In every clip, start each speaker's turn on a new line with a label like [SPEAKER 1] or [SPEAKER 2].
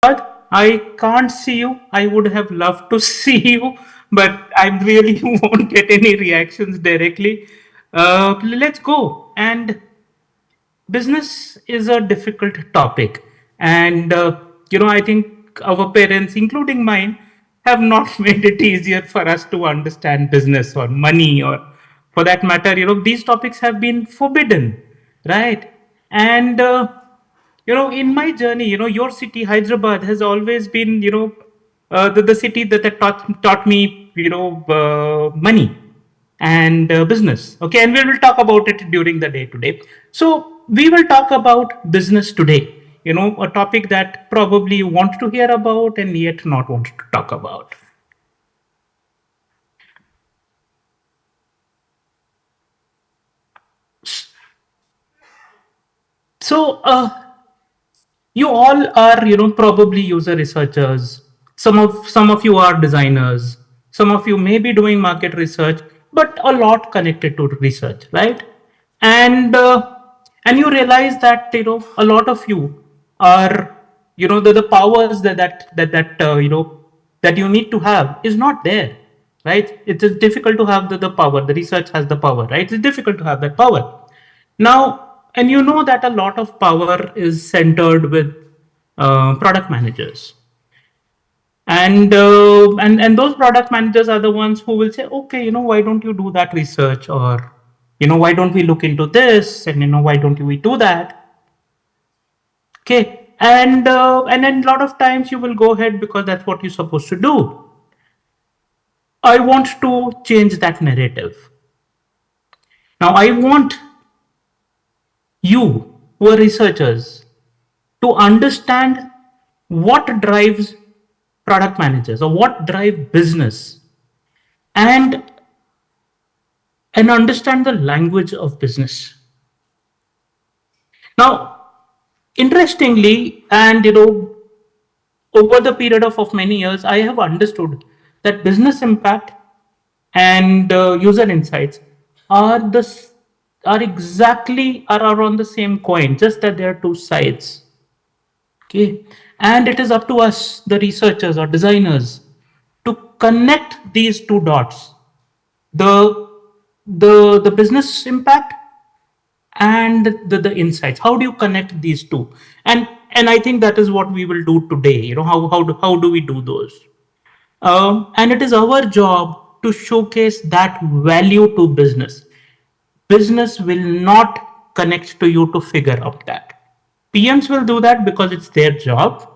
[SPEAKER 1] But I can't see you. I would have loved to see you, but I really won't get any reactions directly. Let's go. And business is a difficult topic, and I think our parents, including mine, have not made it easier for us to understand business or money, or for that matter, these topics have been forbidden, right? And in my journey, your city, Hyderabad, has always been, the city that taught me, money and business. Okay, and we will talk about it during the day today. So we will talk about business today. A topic that probably you want to hear about and yet not want to talk about. So you all are, probably user researchers. Some of you are designers. Some of you may be doing market research, but a lot connected to research, right? And uh, and you realize that a lot of you are, the powers that you need to have is not there, right? It is difficult to have the power. The research has the power, right? It's difficult to have that power now. And you know that a lot of power is centered with product managers, and those product managers are the ones who will say, okay, why don't you do that research, or why don't we look into this, and why don't we do that. Okay, and then a lot of times you will go ahead because that's what you're supposed to do. I want to change that narrative. Now I want you, who are researchers, to understand what drives product managers, or what drive business, and understand the language of business. Now, interestingly, and over the period of many years, I have understood that business impact and user insights are the are on the same coin, just that there are two sides. Okay, and it is up to us, the researchers or designers, to connect these two dots: the the business impact and the insights. How do you connect these two? And I think that is what we will do today. How do we do those? And it is our job to showcase that value to business. Business will not connect to you to figure out that. PMs will do that because it's their job.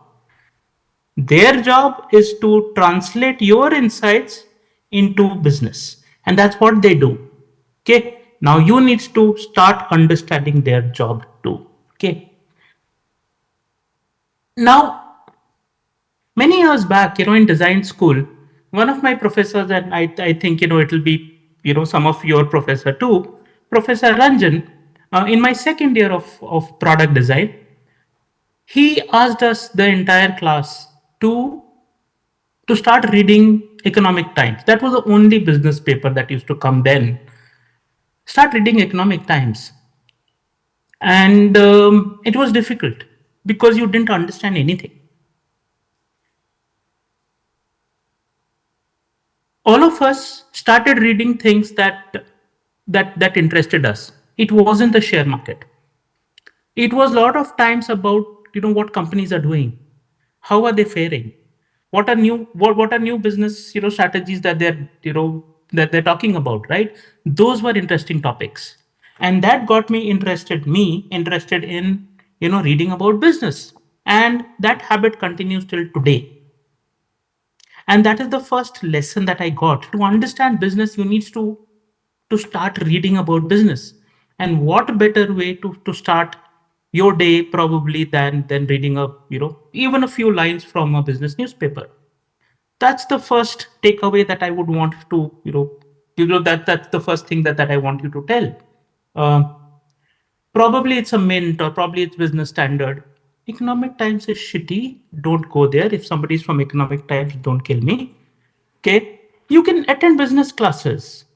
[SPEAKER 1] Their job is to translate your insights into business, and that's what they do. Okay, now you need to start understanding their job too. Okay, now many years back, in design school, one of my professors, and I think it'll be some of your professor too, Professor Ranjan, in my second year of product design, he asked us, the entire class, to start reading Economic Times. That was the only business paper that used to come then. Start reading Economic Times. And it was difficult because you didn't understand anything. All of us started reading things that interested us. It wasn't the share market. It was a lot of times about what companies are doing, how are they faring, what are new business strategies that they're talking about, right? Those were interesting topics, and that got me interested in reading about business, and that habit continues till today. And that is the first lesson that I got. To understand business, you need to start reading about business. And what better way to start your day probably than reading a even a few lines from a business newspaper. That's the first takeaway that I would want to that's the first thing that I want you to tell. uh, Probably it's a mint, or probably it's business standard. Economic Times is shitty. Don't go there. If somebody's from Economic Times, don't kill me. Okay. You can attend business classes.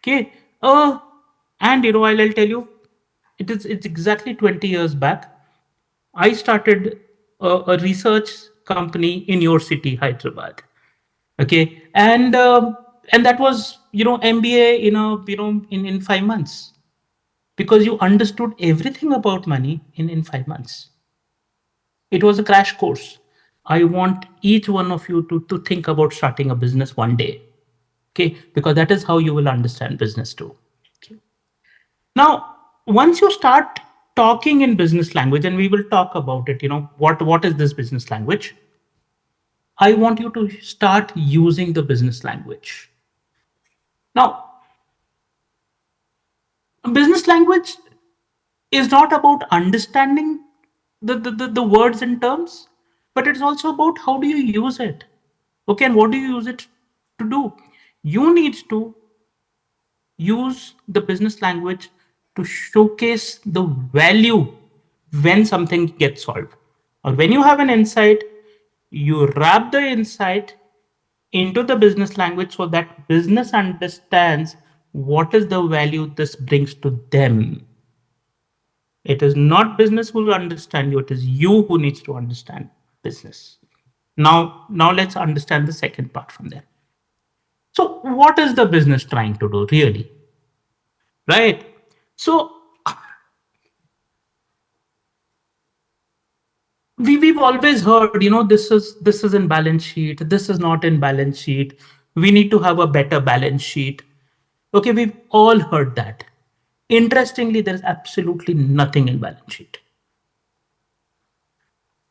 [SPEAKER 1] Okay. And I'll tell you, it's exactly 20 years back. I started a research company in your city, Hyderabad. Okay, and that was MBA in 5 months, because you understood everything about money in 5 months. It was a crash course. I want each one of you to think about starting a business one day. Okay, because that is how you will understand business too. Okay. Now, once you start talking in business language, and we will talk about it, what is this business language? I want you to start using the business language. Now, business language is not about understanding the words and terms, but it's also about how do you use it. Okay, and what do you use it to do? You need to use the business language to showcase the value when something gets solved. Or when you have an insight, you wrap the insight into the business language so that business understands what is the value this brings to them. It is not business who will understand you, it is you who needs to understand business. Now let's understand the second part from there. So what is the business trying to do really? Right? So we've always heard, this is in balance sheet, this is not in balance sheet, we need to have a better balance sheet. Okay, we've all heard that. Interestingly, there's absolutely nothing in balance sheet.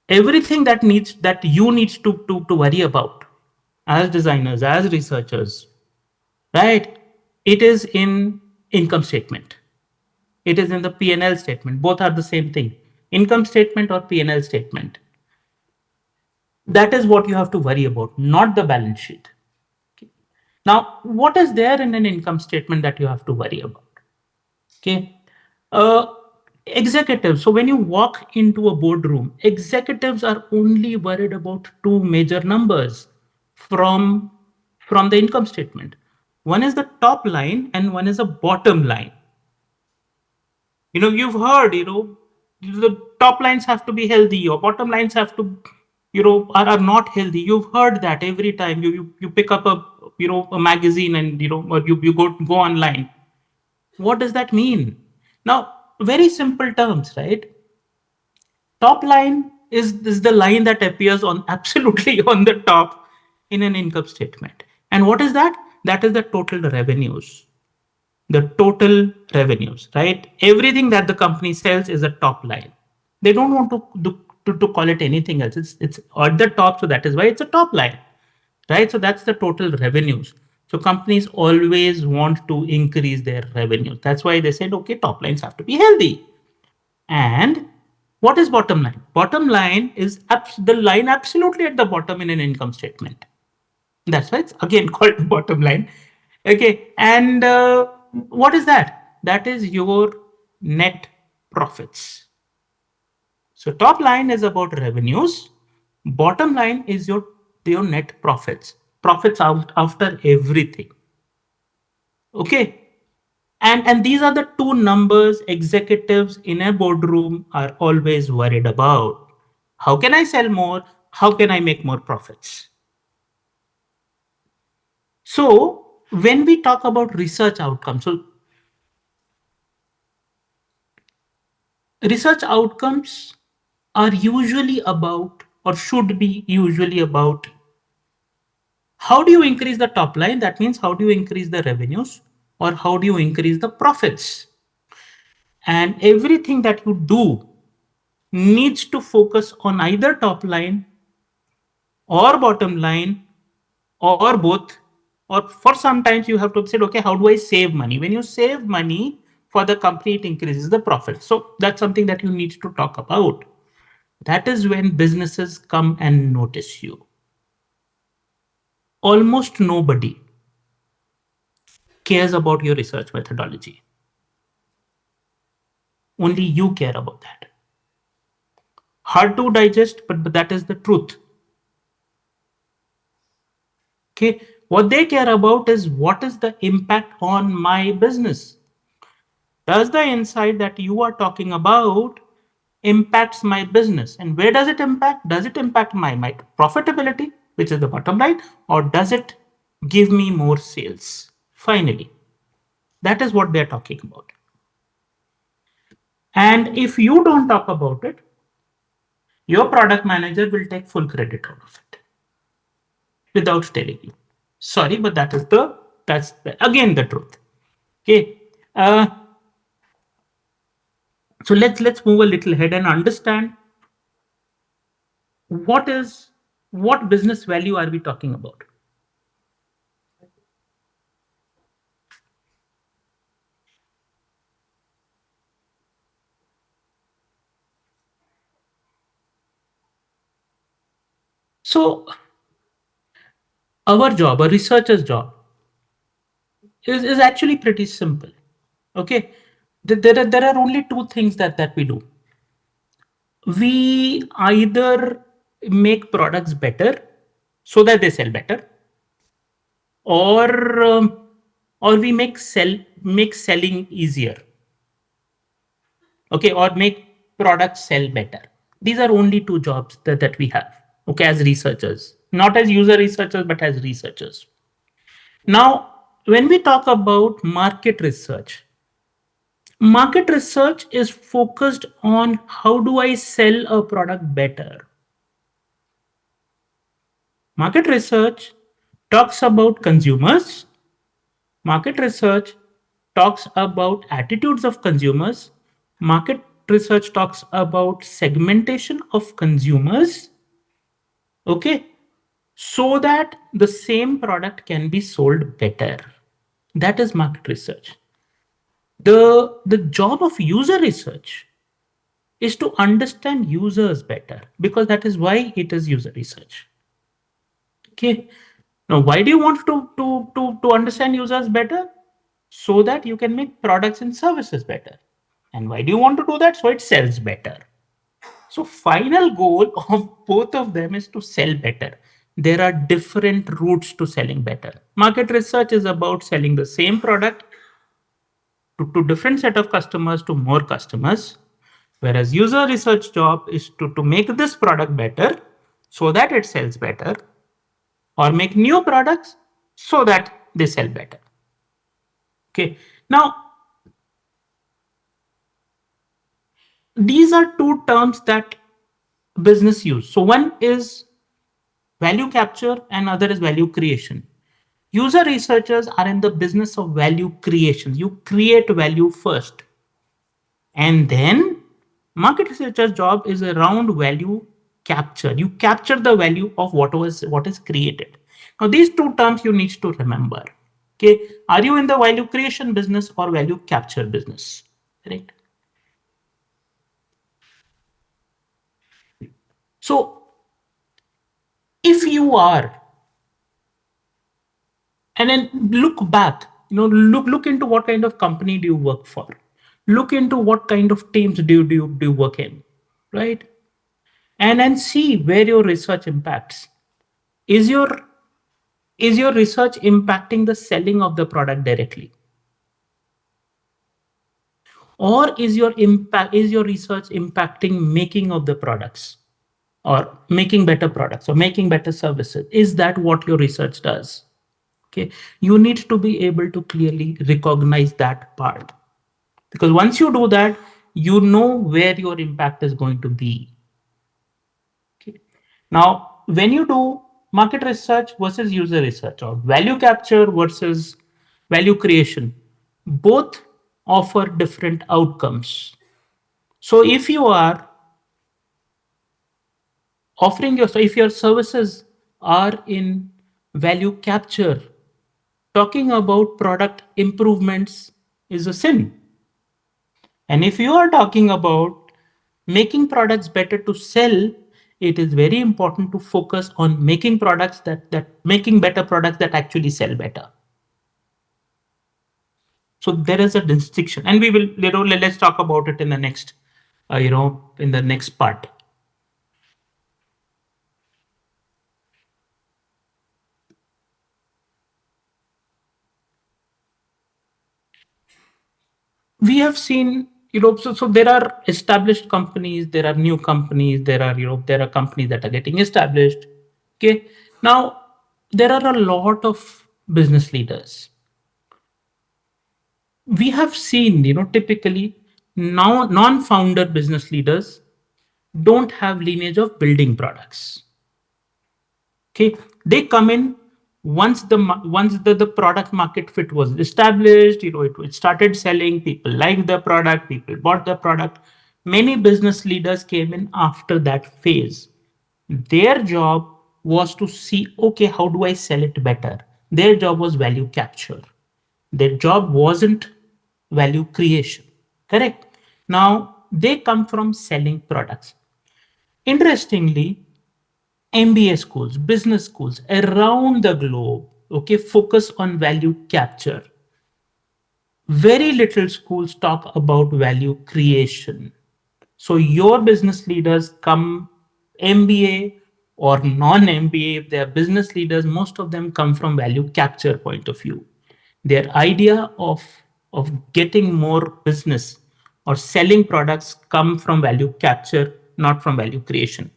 [SPEAKER 1] Everything that you need to worry about as designers, as researchers, right? It is in income statement. It is in the P&L statement. Both are the same thing. Income statement or P&L statement. That is what you have to worry about, not the balance sheet. Okay. Now, what is there in an income statement that you have to worry about? Okay. Uh, Executives. So when you walk into a boardroom, executives are only worried about two major numbers from from the income statement. One is the top line and one is the bottom line. You've heard, the top lines have to be healthy or bottom lines have to, are not healthy. You've heard that every time you pick up a magazine and, or you go online. What does that mean? Now, very simple terms, right? Top line is the line that appears on absolutely on the top in an income statement. And what is that? That is the total revenues. The total revenues, right? Everything that the company sells is a top line. They don't want to call it anything else. It's at the top, so that is why it's a top line, right? So that's the total revenues. So companies always want to increase their revenues. That's why they said, okay, top lines have to be healthy. And what is bottom line? Bottom line is the line absolutely at the bottom in an income statement. That's why it's again called bottom line. Okay, and what is that? That is your net profits. So top line is about revenues. Bottom line is your net profits. Profits out after everything. Okay, and these are the two numbers executives in a boardroom are always worried about. How can I sell more? How can I make more profits? So when we talk about research outcomes, so research outcomes are usually about, or should be usually about, how do you increase the top line? That means how do you increase the revenues, or how do you increase the profits? And everything that you do needs to focus on either top line or bottom line or both. Or for sometimes you have to say, okay, how do I save money? When you save money for the company, it increases the profit. So that's something that you need to talk about. That is when businesses come and notice you. Almost nobody cares about your research methodology. Only you care about that. Hard to digest, but that is the truth. Okay. What they care about is what is the impact on my business. Does the insight that you are talking about impacts my business? And where does it impact? Does it impact my profitability, which is the bottom line, or does it give me more sales? Finally, that is what they're talking about. And if you don't talk about it, your product manager will take full credit out of it without telling you. Sorry, but again the truth. Okay. So let's move a little ahead and understand what business value are we talking about. So our job, a researcher's job, is actually pretty simple. Okay. There are only two things that we do. We either make products better so that they sell better, or or we make selling easier. Okay, or make products sell better. These are only two jobs that we have, okay, as researchers, not as user researchers, but as researchers. Now, when we talk about market research is focused on how do I sell a product better. Market research talks about consumers. Market research talks about attitudes of consumers. Market research talks about segmentation of consumers. Okay. So that the same product can be sold better. That is market research. The job of user research is to understand users better, because that is why it is user research. Okay. Now, why do you want to understand users better? So that you can make products and services better. And why do you want to do that? So it sells better. So final goal of both of them is to sell better. There are different routes to selling better. Market research is about selling the same product to different set of customers, to more customers. Whereas user research job is to make this product better so that it sells better, or make new products so that they sell better. Okay. Now, these are two terms that business use. So one is value capture and other is value creation. User researchers are in the business of value creation. You create value first. And then market researcher's job is around value capture. You capture the value of what is created. Now these two terms you need to remember. Okay. Are you in the value creation business or value capture business? Right. So if you are, and then look back, look into what kind of company do you work for, look into what kind of teams do you work in, right? And then see where your research impacts. Is your is your research impacting the selling of the product directly, or is your research impacting making of the products, or making better products, or making better services? Is that what your research does? Okay, you need to be able to clearly recognize that part, because once you do that, you know where your impact is going to be. Okay. Now, when you do market research versus user research, or value capture versus value creation, both offer different outcomes. So if you are if your services are in value capture, talking about product improvements is a sin. And if you are talking about making products better to sell, it is very important to focus on making products that making better products that actually sell better. So there is a distinction, and we will, let's talk about it in the next, in the next part. We have seen So there are established companies, there are new companies, there are companies that are getting established. Okay. Now there are a lot of business leaders. We have seen, typically now non-founder business leaders don't have lineage of building products. Okay, they come in once the product market fit was established. It started selling. People liked the product. People bought the product. Many business leaders came in after that phase. Their job was to see, okay, how do I sell it better? Their job was value capture. Their job wasn't value creation. Correct. Now they come from selling products. Interestingly, MBA schools, business schools around the globe, okay, focus on value capture. Very little schools talk about value creation. So your business leaders come MBA or non-MBA, if they are business leaders, most of them come from value capture point of view. Their idea of getting more business or selling products come from value capture, not from value creation.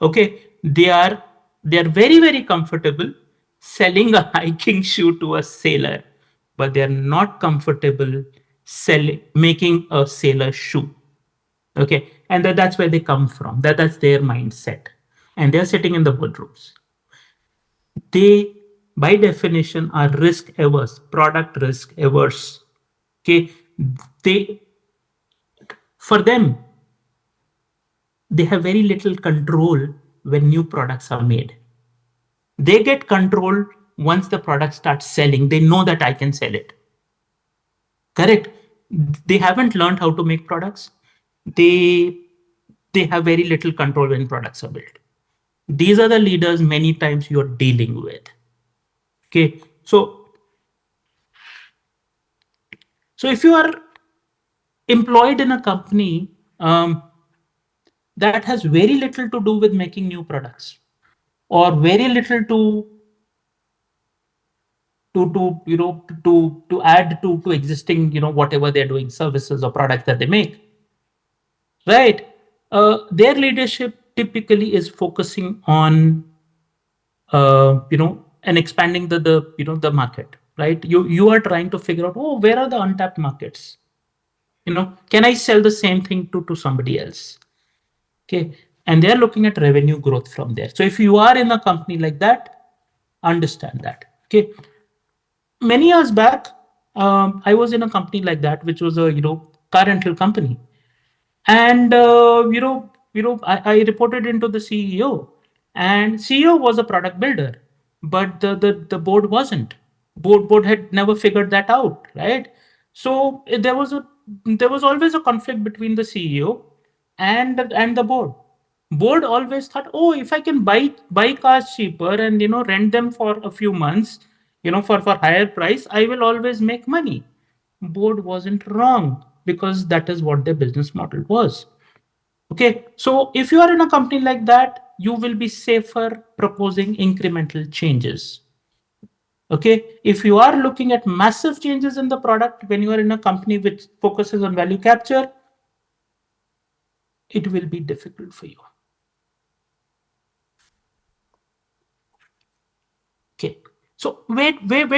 [SPEAKER 1] Okay, they are very very comfortable selling a hiking shoe to a sailor, but they are not comfortable selling making a sailor shoe. Okay, and that's where they come from. That's their mindset, and they're sitting in the boardrooms. They by definition are risk averse, product risk averse. Okay, they for them they have very little control when new products are made. They get control once the product starts selling. They know that I can sell it. Correct. They haven't learned how to make products. They they have very little control when products are built. These are the leaders many times you're dealing with. Okay, so if you are employed in a company that has very little to do with making new products, or very little to add to existing, whatever they're doing, services or products that they make, right? Their leadership typically is focusing on and expanding the market, right? You are trying to figure out, oh, where are the untapped markets? Can I sell the same thing to somebody else? Okay, and they're looking at revenue growth from there. So if you are in a company like that, understand that. Okay, many years back, I was in a company like that, which was a car rental company, and I reported into the CEO, and CEO was a product builder, but the board wasn't. Board had never figured that out, right? So there was always a conflict between the CEO and the board. Board always thought, oh, if I can buy cars cheaper and rent them for a few months, for higher price, I will always make money. Board wasn't wrong, because that is what their business model was. Okay, so if you are in a company like that, you will be safer proposing incremental changes. Okay, if you are looking at massive changes in the product when you are in a company which focuses on value capture, it will be difficult for you. Okay, so where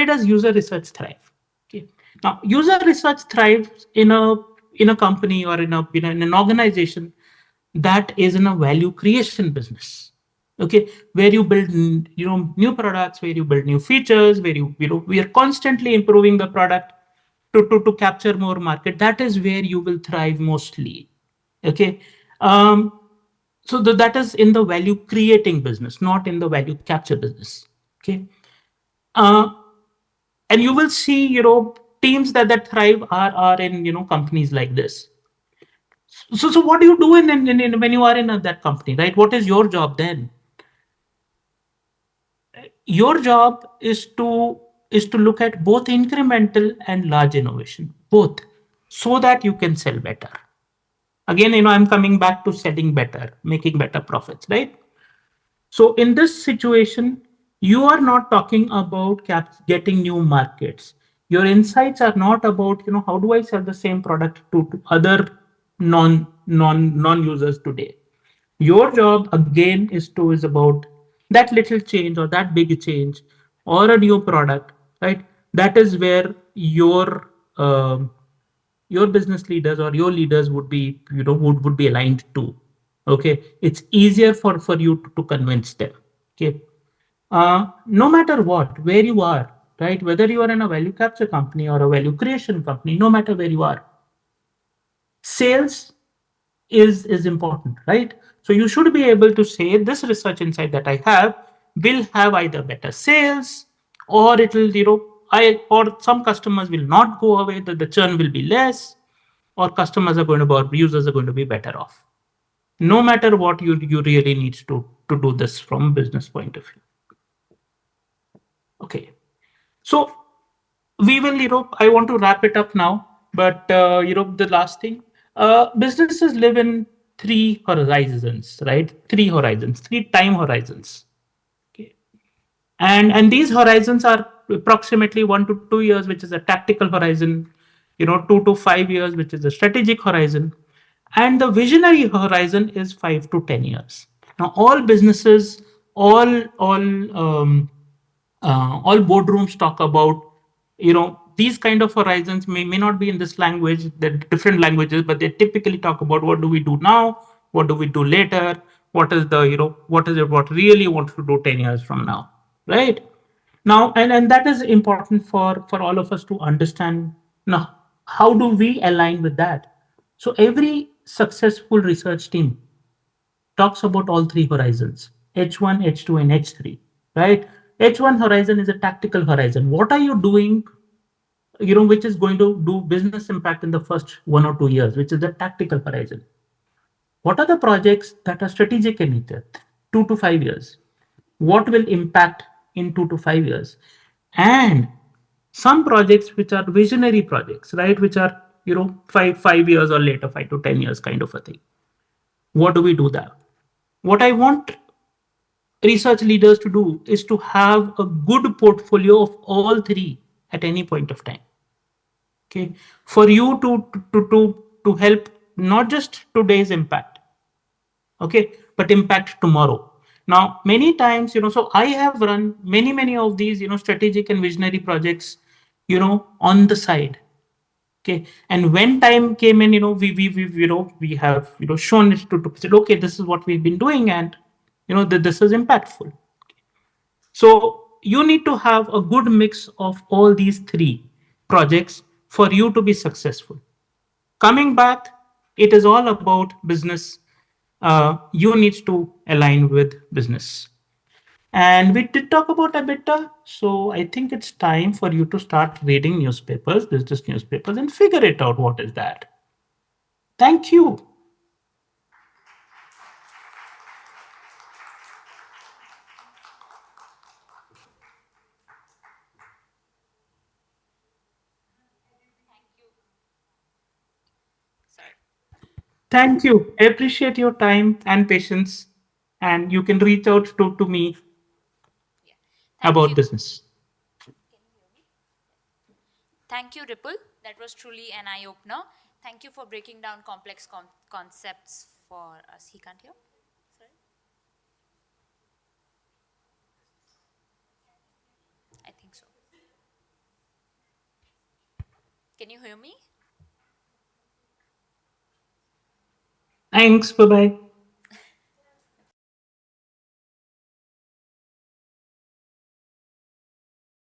[SPEAKER 1] does user research thrive? Okay, now user research thrives in a company, or in an organization that is in a value creation business. Okay, where you build new products, where you build new features, where we are constantly improving the product to capture more market. That is where you will thrive mostly. Okay, so that is in the value creating business, not in the value capture business. Okay, uh, and you will see teams that thrive are in companies like this. So what do you do when you are in that company, right? What is your job then? Your job is to look at both incremental and large innovation, both, so that you can sell better. Again, I'm coming back to selling better, making better profits, right? So in this situation, you are not talking about getting new markets. Your insights are not about, how do I sell the same product to other non users today. Your job again is about that little change or that big change or a new product, right? That is where um, your business leaders or your leaders would be, would be aligned to. Okay, it's easier for you to convince them. Okay, no matter what, where you are, right? Whether you are in a value capture company or a value creation company, no matter where you are, sales is important, right? So you should be able to say this research insight that I have will have either better sales, or it will, I or some customers will not go away, that the churn will be less, or customers are going to be, users are going to be better off. No matter what, you really need to do this from a business point of view. Okay. So we will, I want to wrap it up now, but the last thing, businesses live in three horizons, right? Three horizons, three time horizons. Okay. And these horizons are approximately 1 to 2 years, which is a tactical horizon, 2 to 5 years, which is a strategic horizon, and the visionary horizon is 5 to 10 years. Now, all businesses, all boardrooms talk about, these kind of horizons may not be in this language, the different languages, but they typically talk about what do we do now, what do we do later, what is the, what is it, what really want to do 10 years from now, right? Now, and that is important for all of us to understand. Now, how do we align with that? So every successful research team talks about all three horizons, H1, H2, and H3, right? H1 horizon is a tactical horizon. What are you doing, which is going to do business impact in the first 1 or 2 years, which is the tactical horizon? What are the projects that are strategic in nature, 2 to 5 years? What will impact in 2 to 5 years? And some projects which are visionary projects, right? Which are, five years or later, 5 to 10 years kind of a thing. What do we do there? What I want research leaders to do is to have a good portfolio of all three at any point of time. Okay, for you to help not just today's impact, okay, but impact tomorrow. Now, many times, so I have run many of these, strategic and visionary projects, on the side. Okay, and when time came in, we have, shown it to said, okay, this is what we've been doing, and that this is impactful. So you need to have a good mix of all these three projects for you to be successful. Coming back, it is all about business. You need to align with business. And we did talk about EBITDA. So I think it's time for you to start reading newspapers, business newspapers, and figure it out. What is that? Thank you. Thank you. I appreciate your time and patience. And you can reach out to me
[SPEAKER 2] Thank
[SPEAKER 1] about
[SPEAKER 2] you.
[SPEAKER 1] business.
[SPEAKER 2] Thank you, Ripple. That was truly an eye opener. Thank you for breaking down complex concepts for us. He can't hear? Sorry? I think so. Can you hear me?
[SPEAKER 1] Thanks. Bye bye.